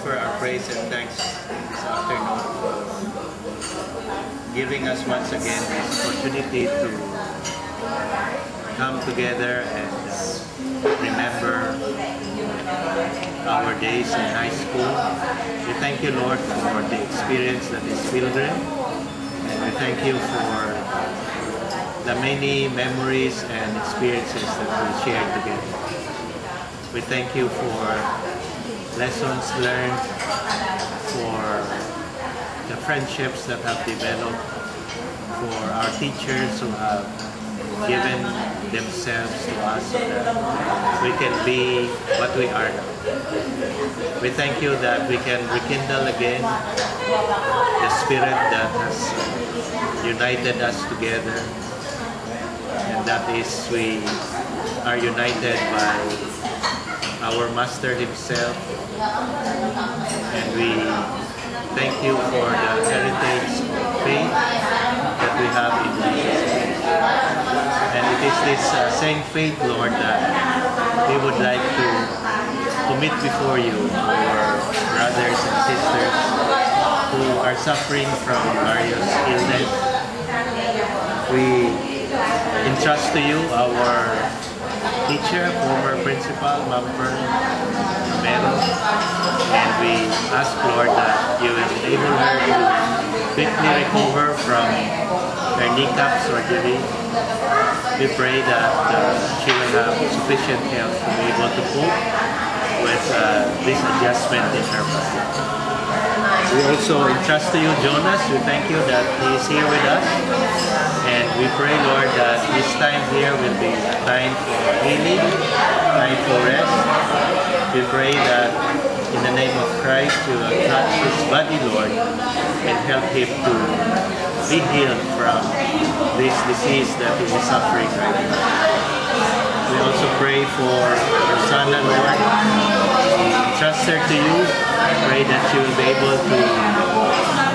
offer our praise and thanks this afternoon for giving us once again this opportunity to come together and remember our days in high school. We thank you, Lord, for the experience that is Pilgrim, and we thank you for the many memories and experiences that we shared together. We thank you for lessons learned, for the friendships that have developed, for our teachers who have given themselves to us so that we can be what we are now. We thank you that we can rekindle again the spirit that has united us together, and that is we are united by our Master himself, and we thank you for the heritage of faith that we have in Jesus. And it is this same faith, Lord, that we would like to commit before you our brothers and sisters who are suffering from various illness. We entrust to you our teacher, former principal, Ma'am Pearl Romero, and we ask, Lord, that you will enable her to quickly recover from her kneecap surgery. We pray that she will have sufficient health to be able to cope with this adjustment in her body. We also entrust to you Jonas. We thank you that he is here with us. And we pray, Lord, that this time here will be a time for healing, time for rest. We pray that in the name of Christ, you will touch his body, Lord, and help him to be healed from this disease that he is suffering right now. We also pray for Rosanna, Lord. We trust her to you. Pray that she will be able to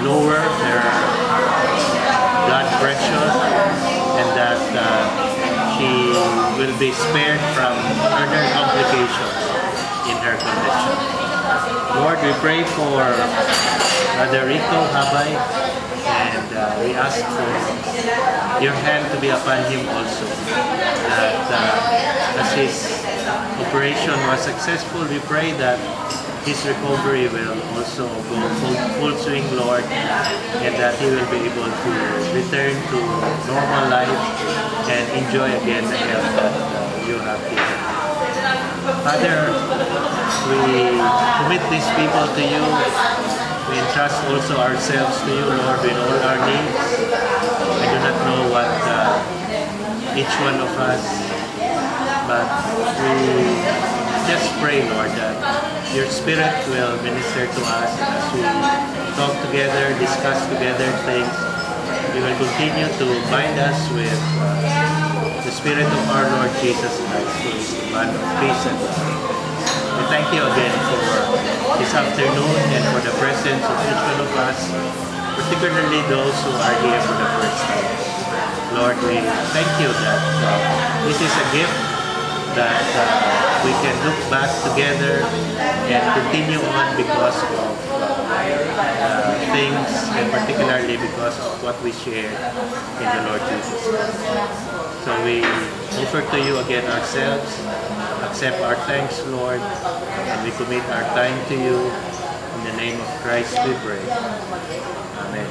lower her blood pressure and that she will be spared from further complications in her condition. Lord, we pray for Brother Rico Habay, and we ask for your hand to be upon him also. That as his operation was successful, we pray that his recovery will also go full swing, Lord, and that he will be able to return to normal life and enjoy again the health that you have given. Father, we commit these people to you. We entrust also ourselves to you, Lord, with all our needs. I do not know what each one of us, but we just pray, Lord, that your Spirit will minister to us as we talk together, discuss together things. You will continue to bind us with the Spirit of our Lord Jesus Christ, who is the man of peace and love. We thank you again for this afternoon and for the presence of each one of us, particularly those who are here for the first time. Lord, we thank you that this is a gift that we can look back together and continue on because of things, and particularly because of what we share in the Lord Jesus Christ. So we offer to you again ourselves, accept our thanks, Lord, and we commit our time to you. In the name of Christ we pray. Amen.